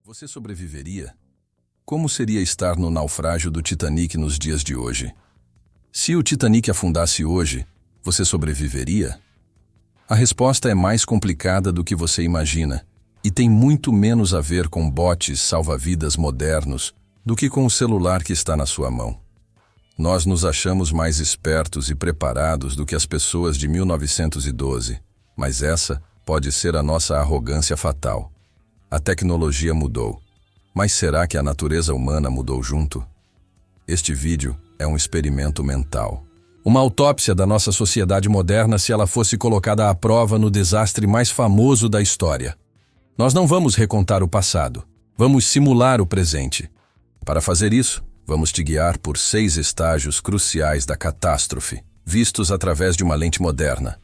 Você sobreviveria? Como seria estar no naufrágio do Titanic nos dias de hoje? Se o Titanic afundasse hoje, você sobreviveria? A resposta é mais complicada do que você imagina e tem muito menos a ver com botes salva-vidas modernos do que com o celular que está na sua mão. Nós nos achamos mais espertos e preparados do que as pessoas de 1912, mas essa pode ser a nossa arrogância fatal. A tecnologia mudou, mas será que a natureza humana mudou junto? Este vídeo é um experimento mental. Uma autópsia da nossa sociedade moderna se ela fosse colocada à prova no desastre mais famoso da história. Nós não vamos recontar o passado, vamos simular o presente. Para fazer isso, vamos te guiar por 6 estágios cruciais da catástrofe, vistos através de uma lente moderna.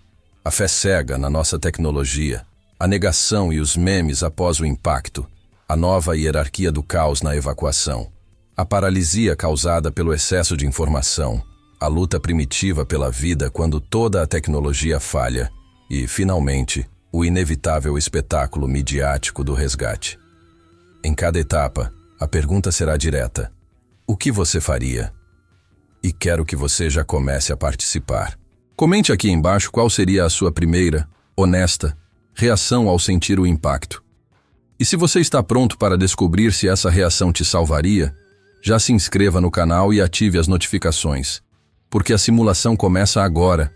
A fé cega na nossa tecnologia, a negação e os memes após o impacto, a nova hierarquia do caos na evacuação, a paralisia causada pelo excesso de informação, a luta primitiva pela vida quando toda a tecnologia falha e, finalmente, o inevitável espetáculo midiático do resgate. Em cada etapa, a pergunta será direta: o que você faria? E quero que você já comece a participar. Comente aqui embaixo qual seria a sua primeira, honesta, reação ao sentir o impacto. E se você está pronto para descobrir se essa reação te salvaria, já se inscreva no canal e ative as notificações, porque a simulação começa agora.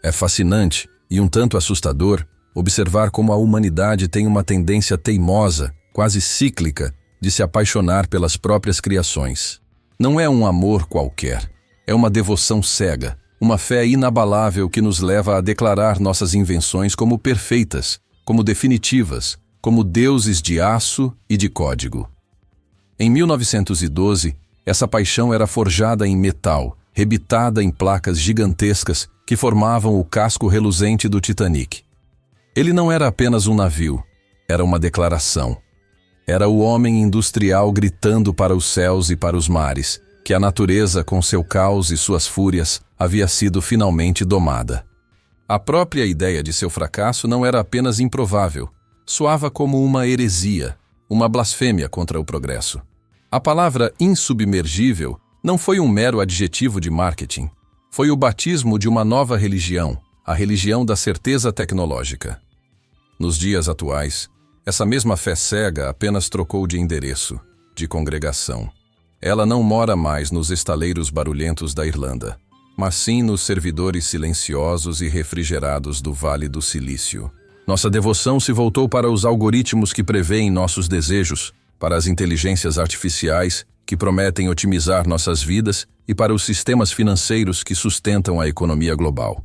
É fascinante e um tanto assustador observar como a humanidade tem uma tendência teimosa, quase cíclica, de se apaixonar pelas próprias criações. Não é um amor qualquer, é uma devoção cega, uma fé inabalável que nos leva a declarar nossas invenções como perfeitas, como definitivas, como deuses de aço e de código. Em 1912, essa paixão era forjada em metal, rebitada em placas gigantescas que formavam o casco reluzente do Titanic. Ele não era apenas um navio, era uma declaração. Era o homem industrial gritando para os céus e para os mares que a natureza, com seu caos e suas fúrias, havia sido finalmente domada. A própria ideia de seu fracasso não era apenas improvável, soava como uma heresia, uma blasfêmia contra o progresso. A palavra insubmergível não foi um mero adjetivo de marketing, foi o batismo de uma nova religião, a religião da certeza tecnológica. Nos dias atuais, essa mesma fé cega apenas trocou de endereço, de congregação. Ela não mora mais nos estaleiros barulhentos da Irlanda, mas sim nos servidores silenciosos e refrigerados do Vale do Silício. Nossa devoção se voltou para os algoritmos que preveem nossos desejos, para as inteligências artificiais que prometem otimizar nossas vidas e para os sistemas financeiros que sustentam a economia global.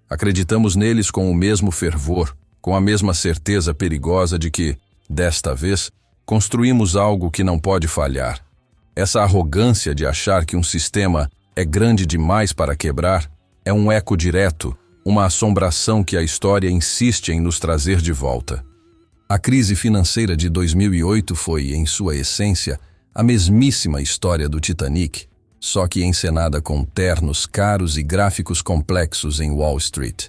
Acreditamos neles com o mesmo fervor, com a mesma certeza perigosa de que, desta vez, construímos algo que não pode falhar. Essa arrogância de achar que um sistema é grande demais para quebrar é um eco direto, uma assombração que a história insiste em nos trazer de volta. A crise financeira de 2008 foi, em sua essência, a mesmíssima história do Titanic, só que encenada com ternos caros e gráficos complexos em Wall Street.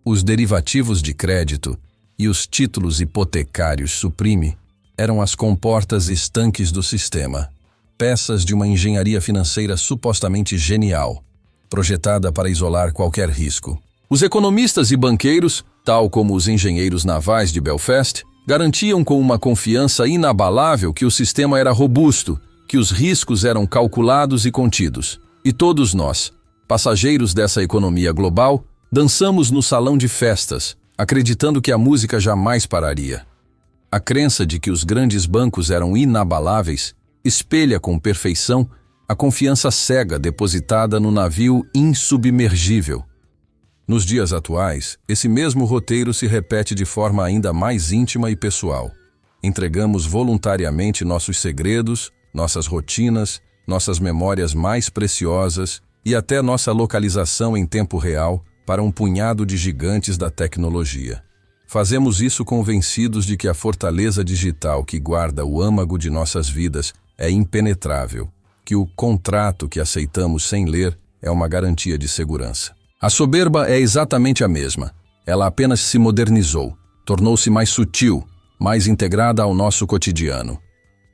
Os derivativos de crédito e os títulos hipotecários suprime eram as comportas estanques do sistema, peças de uma engenharia financeira supostamente genial, projetada para isolar qualquer risco. Os economistas e banqueiros, tal como os engenheiros navais de Belfast, garantiam com uma confiança inabalável que o sistema era robusto, que os riscos eram calculados e contidos. E todos nós, passageiros dessa economia global, dançamos no salão de festas, acreditando que a música jamais pararia. A crença de que os grandes bancos eram inabaláveis espelha com perfeição a confiança cega depositada no navio insubmergível. Nos dias atuais, esse mesmo roteiro se repete de forma ainda mais íntima e pessoal. Entregamos voluntariamente nossos segredos, nossas rotinas, nossas memórias mais preciosas e até nossa localização em tempo real para um punhado de gigantes da tecnologia. Fazemos isso convencidos de que a fortaleza digital que guarda o âmago de nossas vidas é impenetrável, que o contrato que aceitamos sem ler é uma garantia de segurança. A soberba é exatamente a mesma. Ela apenas se modernizou, tornou-se mais sutil, mais integrada ao nosso cotidiano.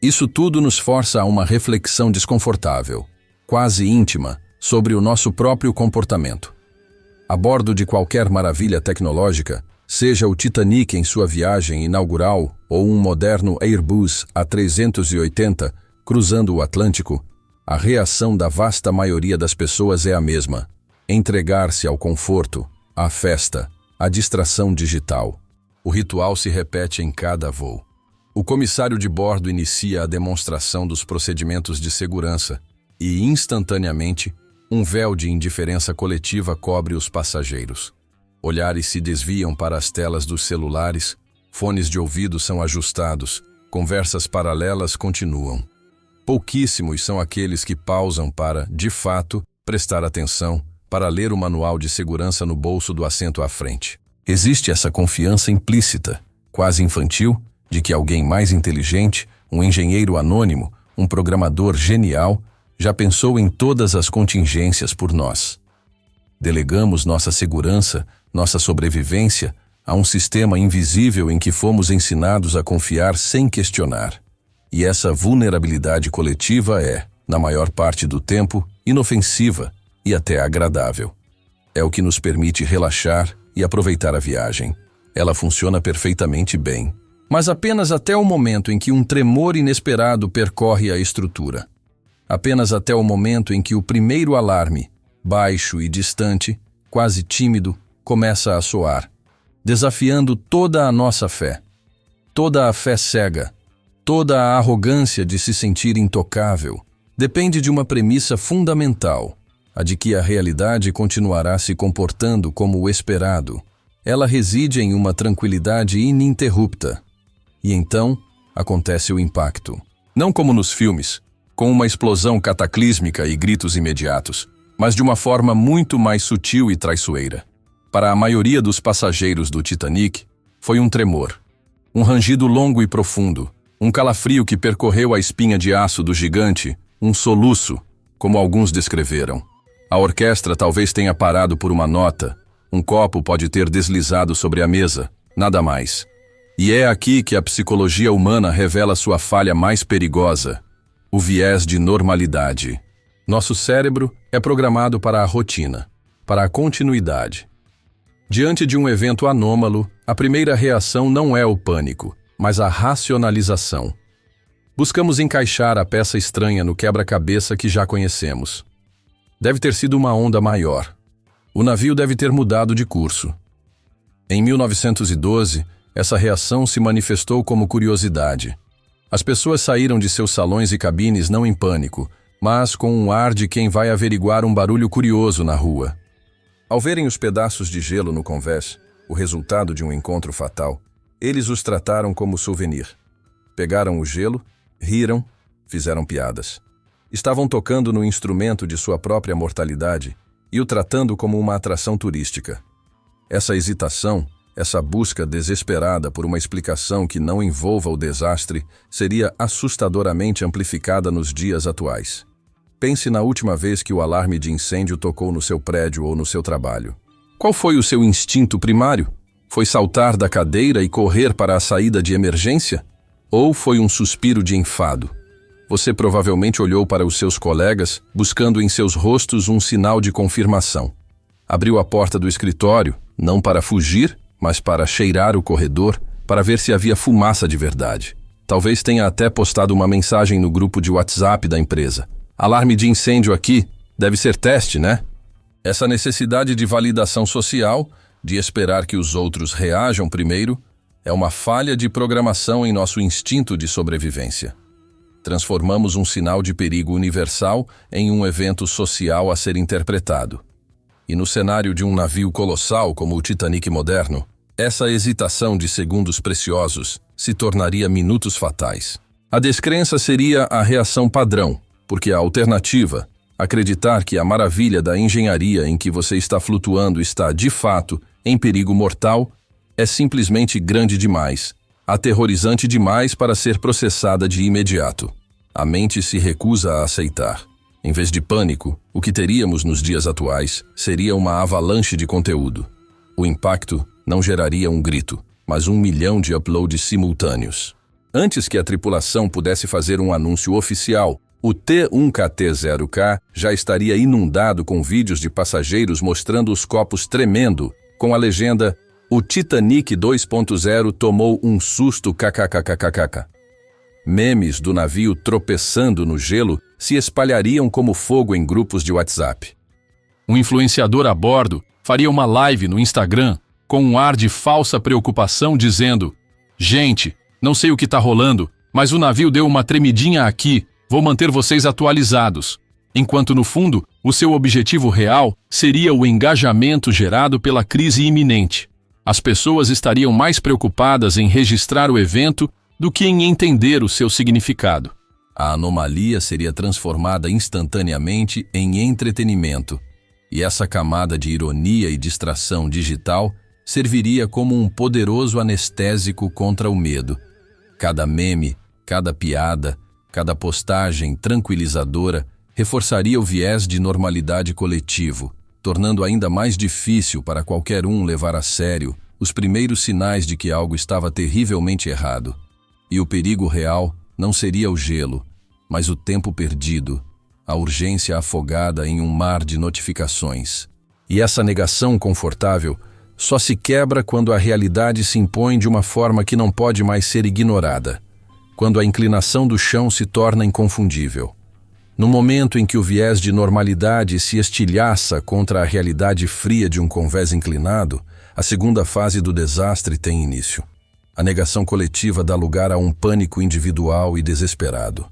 Isso tudo nos força a uma reflexão desconfortável, quase íntima, sobre o nosso próprio comportamento. A bordo de qualquer maravilha tecnológica, seja o Titanic em sua viagem inaugural ou um moderno Airbus A380 cruzando o Atlântico, a reação da vasta maioria das pessoas é a mesma: entregar-se ao conforto, à festa, à distração digital. O ritual se repete em cada voo. O comissário de bordo inicia a demonstração dos procedimentos de segurança e, instantaneamente, um véu de indiferença coletiva cobre os passageiros. Olhares se desviam para as telas dos celulares, fones de ouvido são ajustados, conversas paralelas continuam. Pouquíssimos são aqueles que pausam para, de fato, prestar atenção, para ler o manual de segurança no bolso do assento à frente. Existe essa confiança implícita, quase infantil, de que alguém mais inteligente, um engenheiro anônimo, um programador genial, já pensou em todas as contingências por nós. Delegamos nossa segurança, nossa sobrevivência, a um sistema invisível em que fomos ensinados a confiar sem questionar. E essa vulnerabilidade coletiva é, na maior parte do tempo, inofensiva e até agradável. É o que nos permite relaxar e aproveitar a viagem. Ela funciona perfeitamente bem, mas apenas até o momento em que um tremor inesperado percorre a estrutura. Apenas até o momento em que o primeiro alarme, baixo e distante, quase tímido, começa a soar, desafiando toda a nossa fé. Toda a fé cega, toda a arrogância de se sentir intocável, depende de uma premissa fundamental, a de que a realidade continuará se comportando como o esperado. Ela reside em uma tranquilidade ininterrupta. E então, acontece o impacto. Não como nos filmes, com uma explosão cataclísmica e gritos imediatos, mas de uma forma muito mais sutil e traiçoeira. Para a maioria dos passageiros do Titanic, foi um tremor. Um rangido longo e profundo, um calafrio que percorreu a espinha de aço do gigante, um soluço, como alguns descreveram. A orquestra talvez tenha parado por uma nota, um copo pode ter deslizado sobre a mesa, nada mais. E é aqui que a psicologia humana revela sua falha mais perigosa, o viés de normalidade. Nosso cérebro é programado para a rotina, para a continuidade. Diante de um evento anômalo, a primeira reação não é o pânico, mas a racionalização. Buscamos encaixar a peça estranha no quebra-cabeça que já conhecemos. Deve ter sido uma onda maior. O navio deve ter mudado de curso. Em 1912, essa reação se manifestou como curiosidade. As pessoas saíram de seus salões e cabines não em pânico, mas com um ar de quem vai averiguar um barulho curioso na rua. Ao verem os pedaços de gelo no convés, o resultado de um encontro fatal, eles os trataram como souvenir. Pegaram o gelo, riram, fizeram piadas. Estavam tocando no instrumento de sua própria mortalidade e o tratando como uma atração turística. Essa hesitação, essa busca desesperada por uma explicação que não envolva o desastre, seria assustadoramente amplificada nos dias atuais. Pense na última vez que o alarme de incêndio tocou no seu prédio ou no seu trabalho. Qual foi o seu instinto primário? Foi saltar da cadeira e correr para a saída de emergência? Ou foi um suspiro de enfado? Você provavelmente olhou para os seus colegas, buscando em seus rostos um sinal de confirmação. Abriu a porta do escritório, não para fugir, mas para cheirar o corredor, para ver se havia fumaça de verdade. Talvez tenha até postado uma mensagem no grupo de WhatsApp da empresa. Alarme de incêndio aqui, deve ser teste, né? Essa necessidade de validação social, de esperar que os outros reajam primeiro, é uma falha de programação em nosso instinto de sobrevivência. Transformamos um sinal de perigo universal em um evento social a ser interpretado. E no cenário de um navio colossal como o Titanic moderno, essa hesitação de segundos preciosos se tornaria minutos fatais. A descrença seria a reação padrão, porque a alternativa, acreditar que a maravilha da engenharia em que você está flutuando está, de fato, em perigo mortal, é simplesmente grande demais, aterrorizante demais para ser processada de imediato. A mente se recusa a aceitar. Em vez de pânico, o que teríamos nos dias atuais seria uma avalanche de conteúdo. O impacto não geraria um grito, mas 1 milhão de uploads simultâneos. Antes que a tripulação pudesse fazer um anúncio oficial, o T1KT0K já estaria inundado com vídeos de passageiros mostrando os copos tremendo, com a legenda "O Titanic 2.0 tomou um susto kkkkkk". Memes do navio tropeçando no gelo se espalhariam como fogo em grupos de WhatsApp. Um influenciador a bordo faria uma live no Instagram com um ar de falsa preocupação dizendo: "Gente, não sei o que está rolando, mas o navio deu uma tremidinha aqui, vou manter vocês atualizados." Enquanto no fundo, o seu objetivo real seria o engajamento gerado pela crise iminente. As pessoas estariam mais preocupadas em registrar o evento do que em entender o seu significado. A anomalia seria transformada instantaneamente em entretenimento, e essa camada de ironia e distração digital serviria como um poderoso anestésico contra o medo. Cada meme, cada piada, cada postagem tranquilizadora reforçaria o viés de normalidade coletivo, tornando ainda mais difícil para qualquer um levar a sério os primeiros sinais de que algo estava terrivelmente errado. E o perigo real não seria o gelo, mas o tempo perdido, a urgência afogada em um mar de notificações. E essa negação confortável só se quebra quando a realidade se impõe de uma forma que não pode mais ser ignorada, quando a inclinação do chão se torna inconfundível. No momento em que o viés de normalidade se estilhaça contra a realidade fria de um convés inclinado, a segunda fase do desastre tem início. A negação coletiva dá lugar a um pânico individual e desesperado.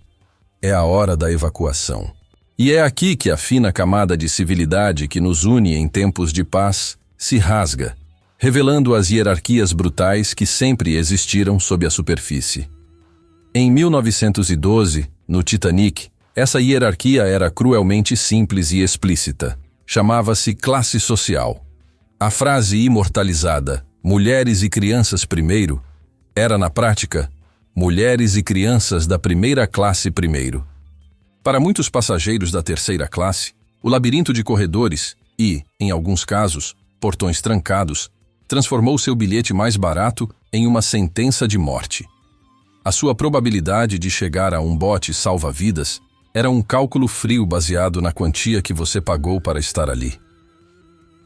É a hora da evacuação. E é aqui que a fina camada de civilidade que nos une em tempos de paz se rasga, revelando as hierarquias brutais que sempre existiram sob a superfície. Em 1912, no Titanic, essa hierarquia era cruelmente simples e explícita. Chamava-se classe social. A frase imortalizada, "mulheres e crianças primeiro", era, na prática, "mulheres e crianças da primeira classe primeiro". Para muitos passageiros da terceira classe, o labirinto de corredores e, em alguns casos, portões trancados, transformou seu bilhete mais barato em uma sentença de morte. A sua probabilidade de chegar a um bote salva-vidas era um cálculo frio baseado na quantia que você pagou para estar ali.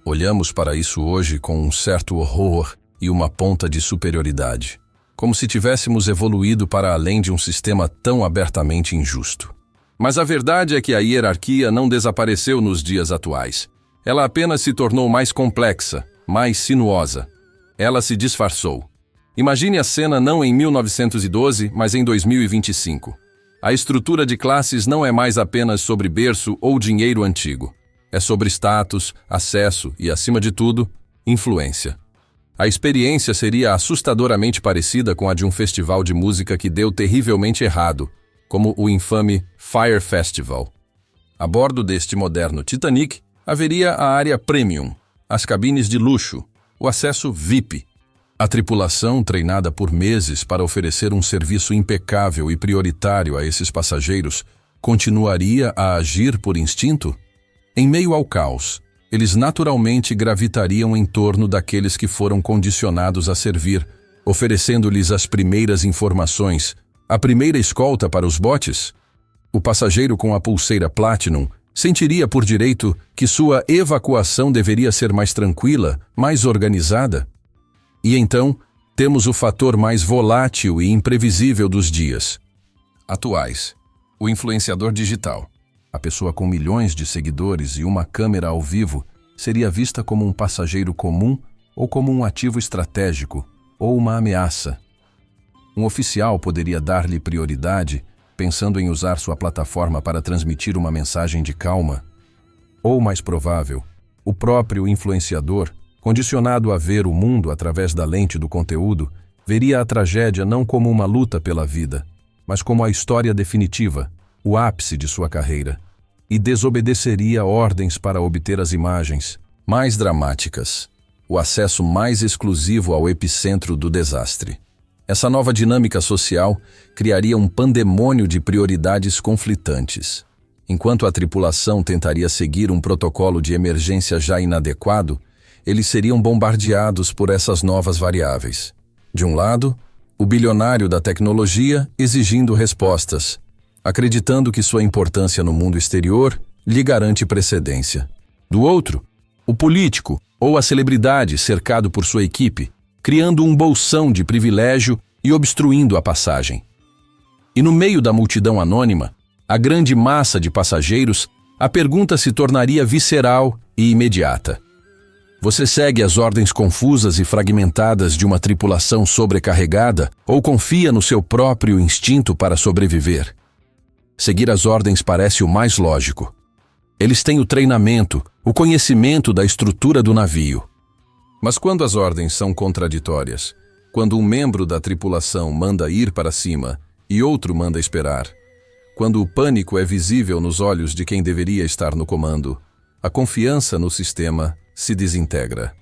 Olhamos para isso hoje com um certo horror e uma ponta de superioridade, como se tivéssemos evoluído para além de um sistema tão abertamente injusto. Mas a verdade é que a hierarquia não desapareceu nos dias atuais. Ela apenas se tornou mais complexa, mais sinuosa. Ela se disfarçou. Imagine a cena não em 1912, mas em 2025. A estrutura de classes não é mais apenas sobre berço ou dinheiro antigo. É sobre status, acesso e, acima de tudo, influência. A experiência seria assustadoramente parecida com a de um festival de música que deu terrivelmente errado, como o infame Fire Festival. A bordo deste moderno Titanic, haveria a área Premium, as cabines de luxo, o acesso VIP. A tripulação, treinada por meses para oferecer um serviço impecável e prioritário a esses passageiros, continuaria a agir por instinto? Em meio ao caos, eles naturalmente gravitariam em torno daqueles que foram condicionados a servir, oferecendo-lhes as primeiras informações, a primeira escolta para os botes. O passageiro com a pulseira Platinum sentiria por direito que sua evacuação deveria ser mais tranquila, mais organizada. E então, temos o fator mais volátil e imprevisível dos dias atuais, o influenciador digital. A pessoa com milhões de seguidores e uma câmera ao vivo seria vista como um passageiro comum ou como um ativo estratégico ou uma ameaça. Um oficial poderia dar-lhe prioridade, pensando em usar sua plataforma para transmitir uma mensagem de calma. Ou, mais provável, o próprio influenciador, condicionado a ver o mundo através da lente do conteúdo, veria a tragédia não como uma luta pela vida, mas como a história definitiva, o ápice de sua carreira, e desobedeceria ordens para obter as imagens mais dramáticas, o acesso mais exclusivo ao epicentro do desastre. Essa nova dinâmica social criaria um pandemônio de prioridades conflitantes. Enquanto a tripulação tentaria seguir um protocolo de emergência já inadequado, eles seriam bombardeados por essas novas variáveis. De um lado, o bilionário da tecnologia exigindo respostas, acreditando que sua importância no mundo exterior lhe garante precedência. Do outro, o político ou a celebridade cercado por sua equipe, criando um bolsão de privilégio e obstruindo a passagem. E no meio da multidão anônima, a grande massa de passageiros, a pergunta se tornaria visceral e imediata. Você segue as ordens confusas e fragmentadas de uma tripulação sobrecarregada ou confia no seu próprio instinto para sobreviver? Seguir as ordens parece o mais lógico. Eles têm o treinamento, o conhecimento da estrutura do navio. Mas quando as ordens são contraditórias, quando um membro da tripulação manda ir para cima e outro manda esperar, quando o pânico é visível nos olhos de quem deveria estar no comando, a confiança no sistema se desintegra.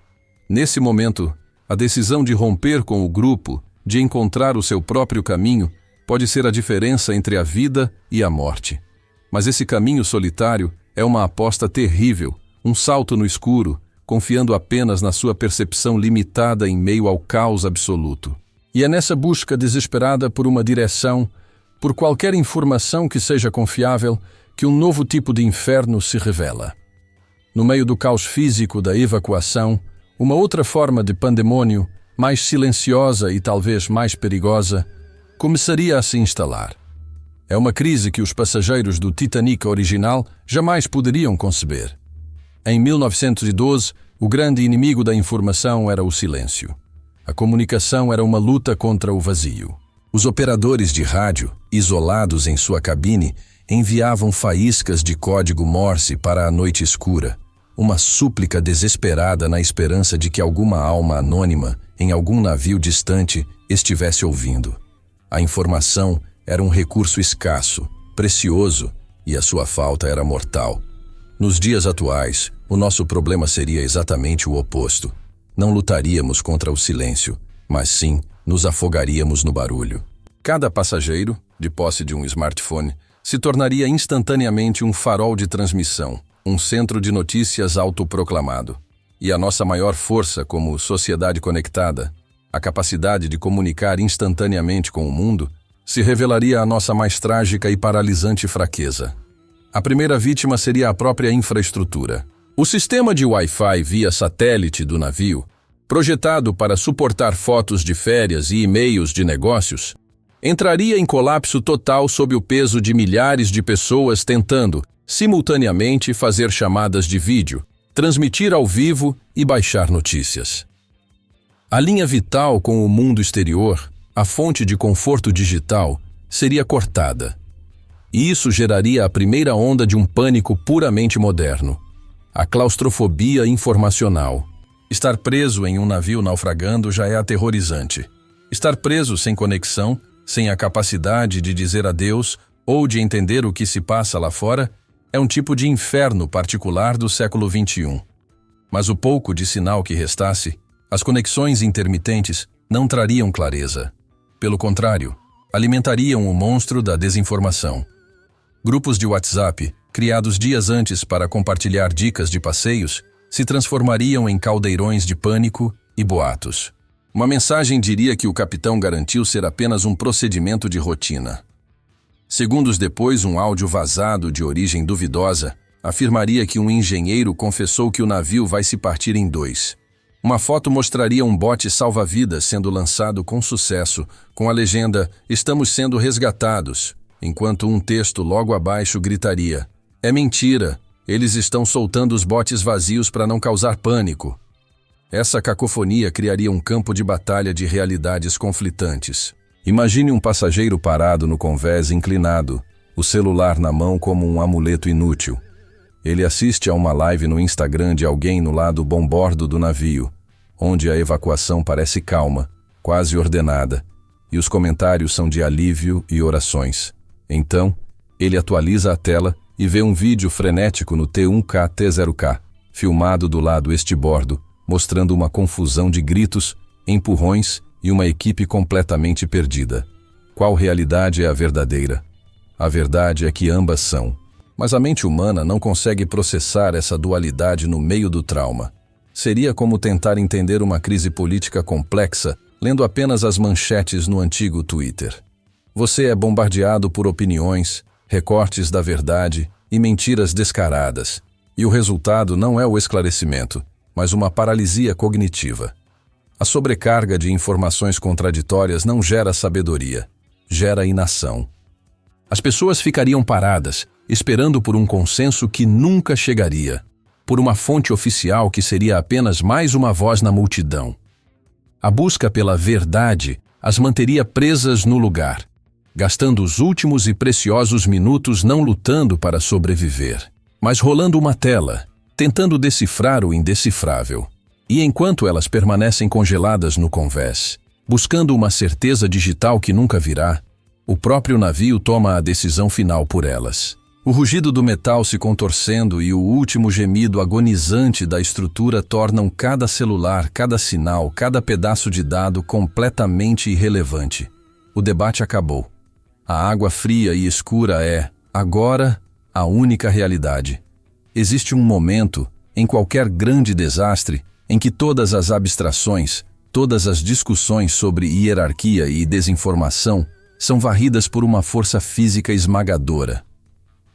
Nesse momento, a decisão de romper com o grupo, de encontrar o seu próprio caminho, pode ser a diferença entre a vida e a morte. Mas esse caminho solitário é uma aposta terrível, um salto no escuro, confiando apenas na sua percepção limitada em meio ao caos absoluto. E é nessa busca desesperada por uma direção, por qualquer informação que seja confiável, que um novo tipo de inferno se revela. No meio do caos físico da evacuação, uma outra forma de pandemônio, mais silenciosa e talvez mais perigosa, começaria a se instalar. É uma crise que os passageiros do Titanic original jamais poderiam conceber. Em 1912, o grande inimigo da informação era o silêncio. A comunicação era uma luta contra o vazio. Os operadores de rádio, isolados em sua cabine, enviavam faíscas de código Morse para a noite escura, uma súplica desesperada na esperança de que alguma alma anônima, em algum navio distante, estivesse ouvindo. A informação era um recurso escasso, precioso, e a sua falta era mortal. Nos dias atuais, o nosso problema seria exatamente o oposto. Não lutaríamos contra o silêncio, mas sim nos afogaríamos no barulho. Cada passageiro, de posse de um smartphone, se tornaria instantaneamente um farol de transmissão, um centro de notícias autoproclamado. E a nossa maior força como sociedade conectada, a capacidade de comunicar instantaneamente com o mundo, se revelaria a nossa mais trágica e paralisante fraqueza. A primeira vítima seria a própria infraestrutura. O sistema de Wi-Fi via satélite do navio, projetado para suportar fotos de férias e e-mails de negócios, entraria em colapso total sob o peso de milhares de pessoas tentando, simultaneamente, fazer chamadas de vídeo, transmitir ao vivo e baixar notícias. A linha vital com o mundo exterior, a fonte de conforto digital, seria cortada. E isso geraria a primeira onda de um pânico puramente moderno, a claustrofobia informacional. Estar preso em um navio naufragando já é aterrorizante. Estar preso sem conexão, sem a capacidade de dizer adeus ou de entender o que se passa lá fora, é um tipo de inferno particular do século XXI. Mas o pouco de sinal que restasse, as conexões intermitentes, não trariam clareza. Pelo contrário, alimentariam o monstro da desinformação. Grupos de WhatsApp, criados dias antes para compartilhar dicas de passeios, se transformariam em caldeirões de pânico e boatos. Uma mensagem diria que o capitão garantiu ser apenas um procedimento de rotina. Segundos depois, um áudio vazado de origem duvidosa afirmaria que um engenheiro confessou que o navio vai se partir em dois. Uma foto mostraria um bote salva-vidas sendo lançado com sucesso, com a legenda "Estamos sendo resgatados", enquanto um texto logo abaixo gritaria: "É mentira, eles estão soltando os botes vazios para não causar pânico". Essa cacofonia criaria um campo de batalha de realidades conflitantes. Imagine um passageiro parado no convés inclinado, o celular na mão como um amuleto inútil. Ele assiste a uma live no Instagram de alguém no lado bombordo do navio, onde a evacuação parece calma, quase ordenada, e os comentários são de alívio e orações. Então, ele atualiza a tela e vê um vídeo frenético no T1K T0K, filmado do lado estibordo, mostrando uma confusão de gritos, empurrões e uma equipe completamente perdida. Qual realidade é a verdadeira? A verdade é que ambas são. Mas a mente humana não consegue processar essa dualidade no meio do trauma. Seria como tentar entender uma crise política complexa lendo apenas as manchetes no antigo Twitter. Você é bombardeado por opiniões, recortes da verdade e mentiras descaradas, e o resultado não é o esclarecimento, mas uma paralisia cognitiva. A sobrecarga de informações contraditórias não gera sabedoria, gera inação. As pessoas ficariam paradas, esperando por um consenso que nunca chegaria, por uma fonte oficial que seria apenas mais uma voz na multidão. A busca pela verdade as manteria presas no lugar, gastando os últimos e preciosos minutos não lutando para sobreviver, mas rolando uma tela, tentando decifrar o indecifrável. E enquanto elas permanecem congeladas no convés, buscando uma certeza digital que nunca virá, o próprio navio toma a decisão final por elas. O rugido do metal se contorcendo e o último gemido agonizante da estrutura tornam cada celular, cada sinal, cada pedaço de dado completamente irrelevante. O debate acabou. A água fria e escura é, agora, a única realidade. Existe um momento, em qualquer grande desastre, em que todas as abstrações, todas as discussões sobre hierarquia e desinformação são varridas por uma força física esmagadora.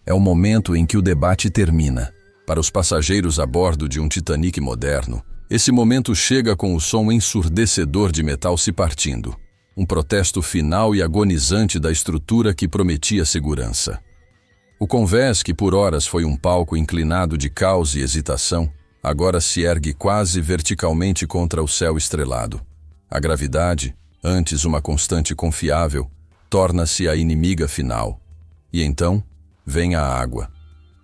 É o momento em que o debate termina. Para os passageiros a bordo de um Titanic moderno, esse momento chega com o som ensurdecedor de metal se partindo. Um protesto final e agonizante da estrutura que prometia segurança. O convés, que por horas foi um palco inclinado de caos e hesitação, agora se ergue quase verticalmente contra o céu estrelado. A gravidade, antes uma constante confiável, torna-se a inimiga final. E então, vem a água.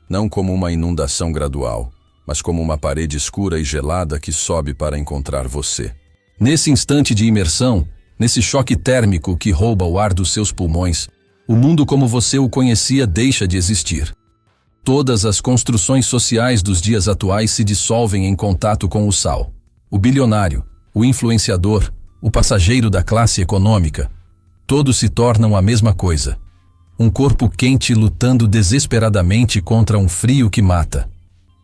Não como uma inundação gradual, mas como uma parede escura e gelada que sobe para encontrar você. Nesse instante de imersão, nesse choque térmico que rouba o ar dos seus pulmões, o mundo como você o conhecia deixa de existir. Todas as construções sociais dos dias atuais se dissolvem em contato com o sal. O bilionário, o influenciador, o passageiro da classe econômica, todos se tornam a mesma coisa. Um corpo quente lutando desesperadamente contra um frio que mata.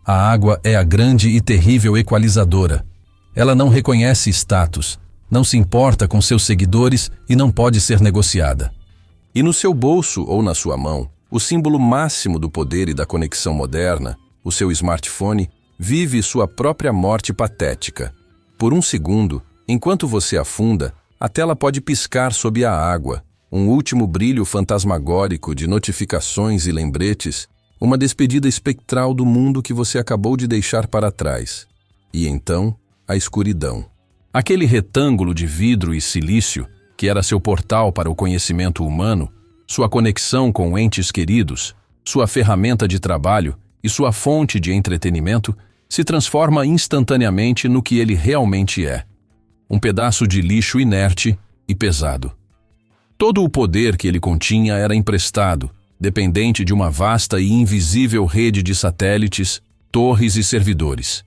A água é a grande e terrível equalizadora. Ela não reconhece status, não se importa com seus seguidores e não pode ser negociada. E no seu bolso ou na sua mão, o símbolo máximo do poder e da conexão moderna, o seu smartphone, vive sua própria morte patética. Por um segundo, enquanto você afunda, a tela pode piscar sob a água, um último brilho fantasmagórico de notificações e lembretes, uma despedida espectral do mundo que você acabou de deixar para trás. E então, a escuridão. Aquele retângulo de vidro e silício, que era seu portal para o conhecimento humano, sua conexão com entes queridos, sua ferramenta de trabalho e sua fonte de entretenimento, se transforma instantaneamente no que ele realmente é. Um pedaço de lixo inerte e pesado. Todo o poder que ele continha era emprestado, dependente de uma vasta e invisível rede de satélites, torres e servidores.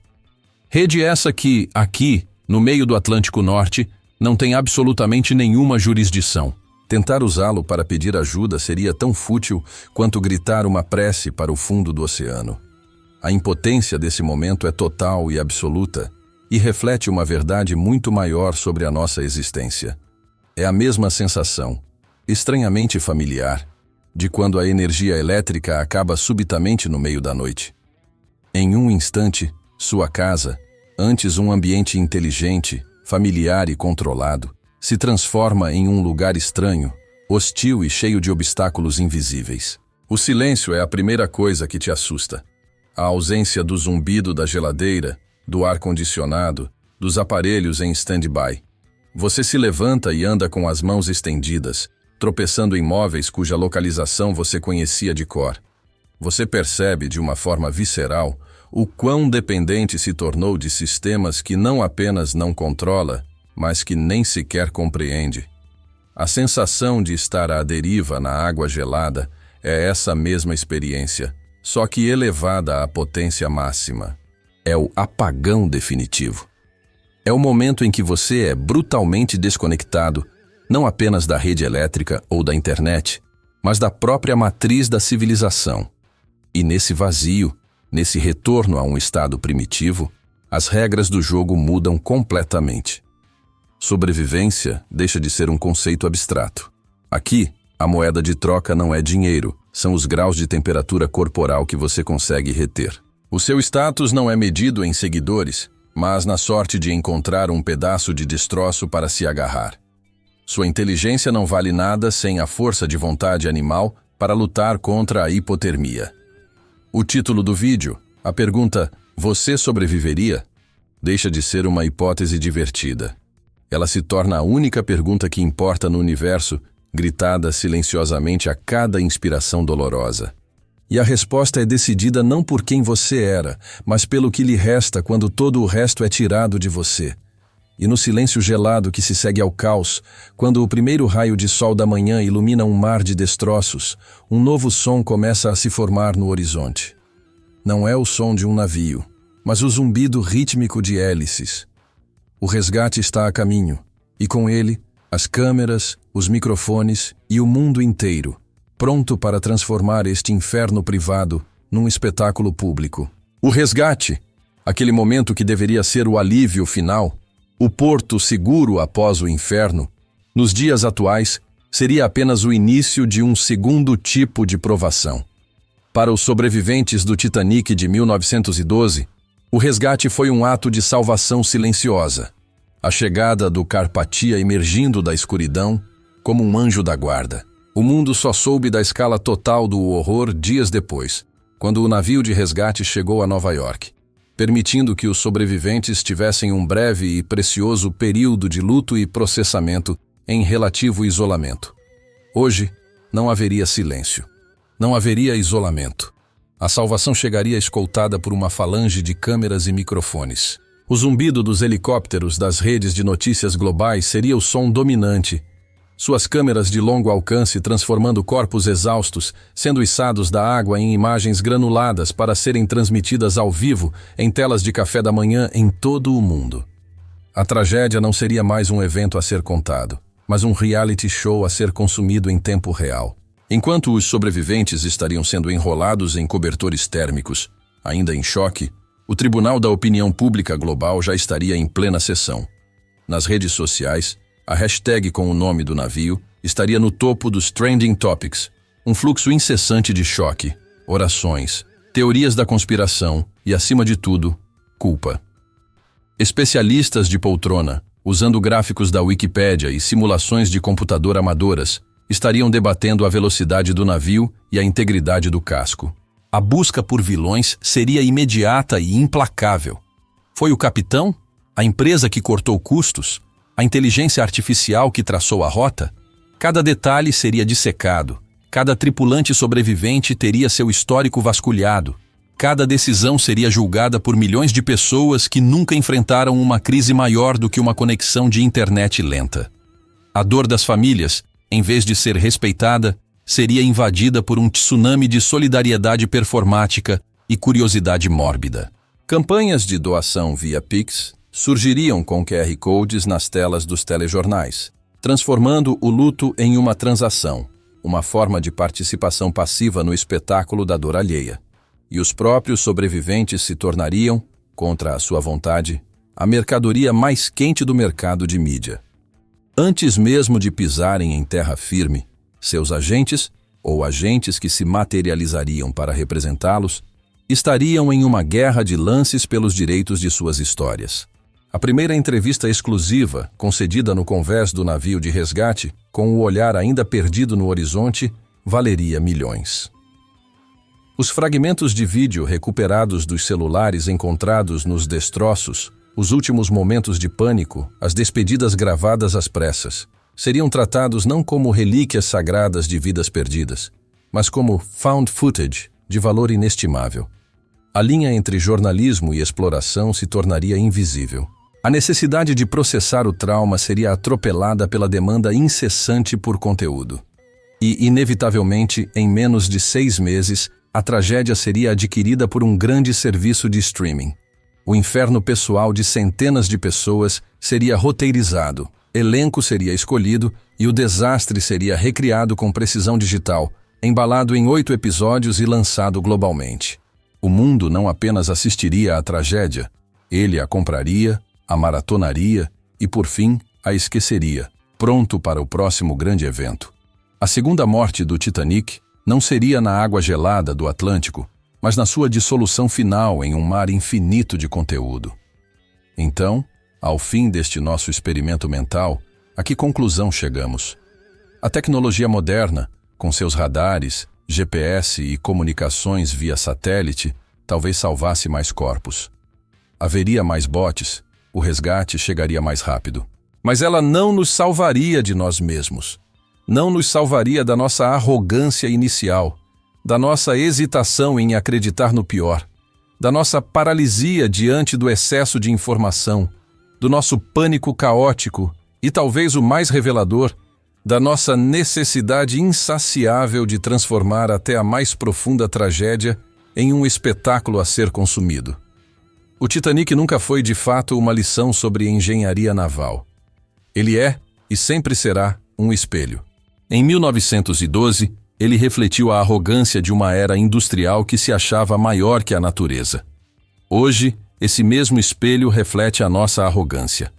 Rede essa que, aqui, no meio do Atlântico Norte, não tem absolutamente nenhuma jurisdição. Tentar usá-lo para pedir ajuda seria tão fútil quanto gritar uma prece para o fundo do oceano. A impotência desse momento é total e absoluta e reflete uma verdade muito maior sobre a nossa existência. É a mesma sensação, estranhamente familiar, de quando a energia elétrica acaba subitamente no meio da noite. Em um instante, sua casa, antes um ambiente inteligente, familiar e controlado, se transforma em um lugar estranho, hostil e cheio de obstáculos invisíveis. O silêncio é a primeira coisa que te assusta. A ausência do zumbido da geladeira, do ar-condicionado, dos aparelhos em stand-by. Você se levanta e anda com as mãos estendidas, tropeçando em móveis cuja localização você conhecia de cor. Você percebe, de uma forma visceral, o quão dependente se tornou de sistemas que não apenas não controla, mas que nem sequer compreende. A sensação de estar à deriva na água gelada é essa mesma experiência, só que elevada à potência máxima. É o apagão definitivo. É o momento em que você é brutalmente desconectado, não apenas da rede elétrica ou da internet, mas da própria matriz da civilização. E nesse vazio, nesse retorno a um estado primitivo, as regras do jogo mudam completamente. Sobrevivência deixa de ser um conceito abstrato. Aqui, a moeda de troca não é dinheiro, são os graus de temperatura corporal que você consegue reter. O seu status não é medido em seguidores, mas na sorte de encontrar um pedaço de destroço para se agarrar. Sua inteligência não vale nada sem a força de vontade animal para lutar contra a hipotermia. O título do vídeo, a pergunta "Você sobreviveria?", deixa de ser uma hipótese divertida. Ela se torna a única pergunta que importa no universo, gritada silenciosamente a cada inspiração dolorosa. E a resposta é decidida não por quem você era, mas pelo que lhe resta quando todo o resto é tirado de você. E no silêncio gelado que se segue ao caos, quando o primeiro raio de sol da manhã ilumina um mar de destroços, um novo som começa a se formar no horizonte. Não é o som de um navio, mas o zumbido rítmico de hélices. O resgate está a caminho, e com ele, as câmeras, os microfones e o mundo inteiro, pronto para transformar este inferno privado num espetáculo público. O resgate, aquele momento que deveria ser o alívio final, o porto seguro após o inferno, nos dias atuais, seria apenas o início de um segundo tipo de provação. Para os sobreviventes do Titanic de 1912, o resgate foi um ato de salvação silenciosa. A chegada do Carpathia emergindo da escuridão como um anjo da guarda. O mundo só soube da escala total do horror dias depois, quando o navio de resgate chegou a Nova York, permitindo que os sobreviventes tivessem um breve e precioso período de luto e processamento em relativo isolamento. Hoje, não haveria silêncio. Não haveria isolamento. A salvação chegaria escoltada por uma falange de câmeras e microfones. O zumbido dos helicópteros das redes de notícias globais seria o som dominante. Suas câmeras de longo alcance transformando corpos exaustos, sendo içados da água em imagens granuladas para serem transmitidas ao vivo em telas de café da manhã em todo o mundo. A tragédia não seria mais um evento a ser contado, mas um reality show a ser consumido em tempo real. Enquanto os sobreviventes estariam sendo enrolados em cobertores térmicos, ainda em choque, o Tribunal da Opinião Pública Global já estaria em plena sessão. Nas redes sociais, a hashtag com o nome do navio estaria no topo dos trending topics, um fluxo incessante de choque, orações, teorias da conspiração e, acima de tudo, culpa. Especialistas de poltrona, usando gráficos da Wikipédia e simulações de computador amadoras, estariam debatendo a velocidade do navio e a integridade do casco. A busca por vilões seria imediata e implacável. Foi o capitão? A empresa que cortou custos? A inteligência artificial que traçou a rota? Cada detalhe seria dissecado. Cada tripulante sobrevivente teria seu histórico vasculhado. Cada decisão seria julgada por milhões de pessoas que nunca enfrentaram uma crise maior do que uma conexão de internet lenta. A dor das famílias, em vez de ser respeitada, seria invadida por um tsunami de solidariedade performática e curiosidade mórbida. Campanhas de doação via Pix surgiriam com QR Codes nas telas dos telejornais, transformando o luto em uma transação, uma forma de participação passiva no espetáculo da dor alheia. E os próprios sobreviventes se tornariam, contra a sua vontade, a mercadoria mais quente do mercado de mídia. Antes mesmo de pisarem em terra firme, seus agentes, ou agentes que se materializariam para representá-los, estariam em uma guerra de lances pelos direitos de suas histórias. A primeira entrevista exclusiva, concedida no convés do navio de resgate, com o olhar ainda perdido no horizonte, valeria milhões. Os fragmentos de vídeo recuperados dos celulares encontrados nos destroços, os últimos momentos de pânico, as despedidas gravadas às pressas, seriam tratados não como relíquias sagradas de vidas perdidas, mas como found footage de valor inestimável. A linha entre jornalismo e exploração se tornaria invisível. A necessidade de processar o trauma seria atropelada pela demanda incessante por conteúdo. E, inevitavelmente, em menos de 6 meses, a tragédia seria adquirida por um grande serviço de streaming. O inferno pessoal de centenas de pessoas seria roteirizado, elenco seria escolhido e o desastre seria recriado com precisão digital, embalado em 8 episódios e lançado globalmente. O mundo não apenas assistiria à tragédia, ele a compraria, a maratonaria e, por fim, a esqueceria, pronto para o próximo grande evento. A segunda morte do Titanic não seria na água gelada do Atlântico, mas na sua dissolução final em um mar infinito de conteúdo. Então, ao fim deste nosso experimento mental, a que conclusão chegamos? A tecnologia moderna, com seus radares, GPS e comunicações via satélite, talvez salvasse mais corpos. Haveria mais botes, o resgate chegaria mais rápido. Mas ela não nos salvaria de nós mesmos. Não nos salvaria da nossa arrogância inicial, da nossa hesitação em acreditar no pior, da nossa paralisia diante do excesso de informação, do nosso pânico caótico e, talvez o mais revelador, da nossa necessidade insaciável de transformar até a mais profunda tragédia em um espetáculo a ser consumido. O Titanic nunca foi de fato uma lição sobre engenharia naval. Ele é, e sempre será, um espelho. Em 1912, ele refletiu a arrogância de uma era industrial que se achava maior que a natureza. Hoje, esse mesmo espelho reflete a nossa arrogância.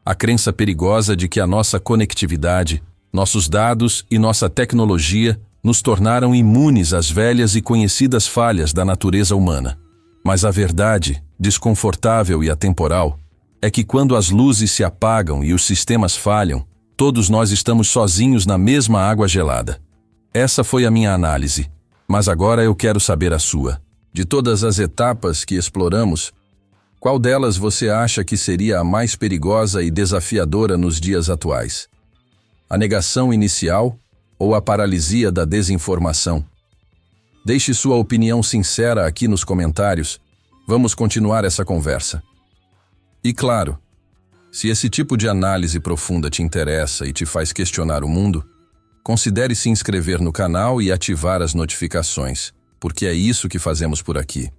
A crença perigosa de que a nossa conectividade, nossos dados e nossa tecnologia nos tornaram imunes às velhas e conhecidas falhas da natureza humana. Mas a verdade, desconfortável e atemporal, é que quando as luzes se apagam e os sistemas falham, todos nós estamos sozinhos na mesma água gelada. Essa foi a minha análise, mas agora eu quero saber a sua. De todas as etapas que exploramos, qual delas você acha que seria a mais perigosa e desafiadora nos dias atuais? A negação inicial ou a paralisia da desinformação? Deixe sua opinião sincera aqui nos comentários. Vamos continuar essa conversa. E claro, se esse tipo de análise profunda te interessa e te faz questionar o mundo, considere se inscrever no canal e ativar as notificações, porque é isso que fazemos por aqui.